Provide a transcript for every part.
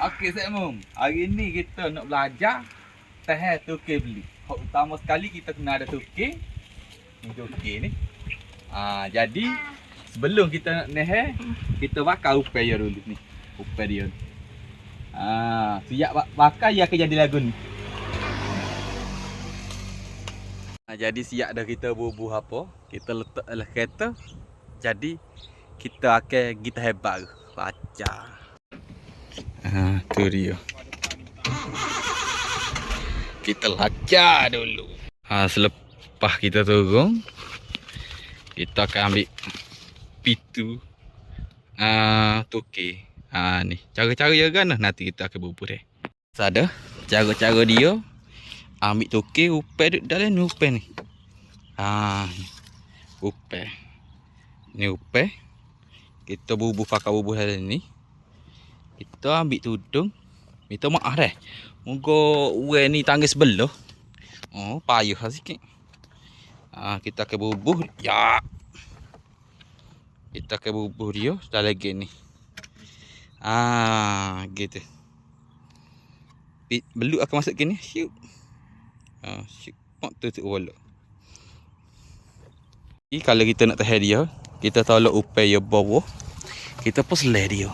Okey Semum, hari ni kita nak belajar teh tukir beli. Hak utama sekali kita kena ada tukir. Ni tukir ni. Jadi sebelum kita nak neh, kita bakar upai dia dulu ni. Upai dia. Siap bakar dia akan jadi lagu ni. Jadi siap dah kita bubuh apa? Kita letak dalam kereta. Jadi kita akan kita hebat baca. Tu dia. Kita lacak dulu. Selepas kita turun, kita akan ambil pitu tukir. Ni cara-cara dia kan nanti kita akan bubuh deh. Ada cara-cara dia ambil tukir upai dalam ni upai ni. Upai. Ni upai. Kita bubuh pakai bubuh dalam ni. Kita ambil tudung. Minta maaf dah. Moga uai ni tangga sebelah. Payah sikit. Kita akan bubuh. Ya. Kita akan bubuh dia dah lagi ni. Gitu. Beluk akan masuk ke ni. Syuk. Syuk. Mak tu wala. Kalau kita nak tahan dia, kita tolak upai dia bawah. Kita pun selai dia.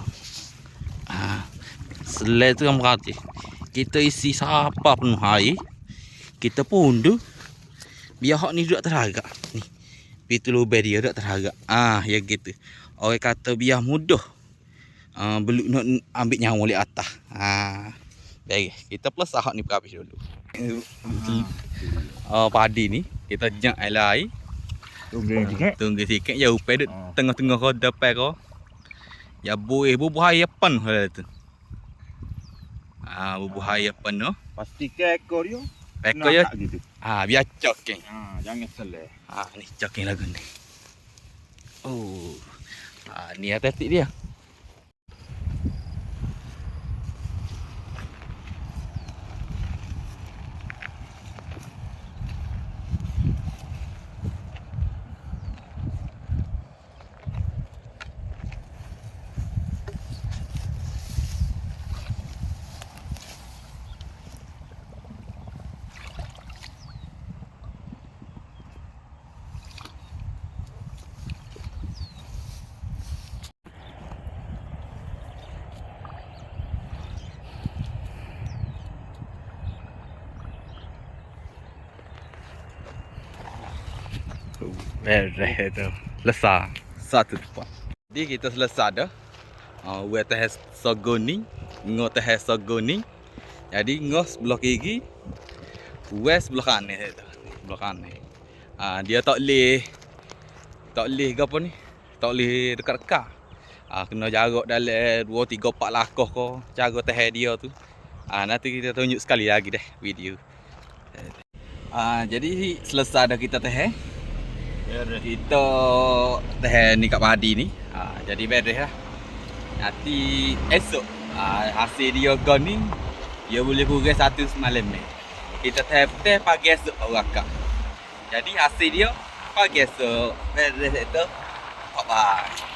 Selai tu kan berarti kita isi sapa penuh air. Kita pun undur. Biar hak ni duduk teragak. Ni. Pitu lubang dia duduk teragak. Ya gitu. Orang kata biar mudah. Beluk nak ambil nyawa di atas. Baik. Kita plus hak ni berhabis dulu. Padi ni kita jang air. Tunggu sikit. Ya upai duduk tengah-tengah kau depan kau. Ya bubuh air pan hal tu. Bubuh air pan no. Pastikan ekor dia. Ekor dia gitu. Biar coking. Jangan selai. Ni coking lagu ni. Ni taktik dia. Beres tu. Selesai. Satu tempat. Jadi kita selesai dah. Uai teh sogo ni. Ngau teh sogo ni. Jadi ngau sebelah kiri. Uai sebelah kanan tu. Sebelah kanan. Dia tak leh ke apa ni. Tak leh dekat-dekat. Kena jarak dalam 2, 3, 4 langkah ko. Cara teh dia tu. Nanti kita tunjuk sekali lagi deh video. Jadi selesai dah kita teh. Kita teh ni kat padi ni. Jadi beres lah. Nanti esok hasil dia gone ni dia boleh kurang satu semalam ni. Kita teh pagi esok baru akak. Jadi hasil dia pagi esok. Beres itu. Bye bye.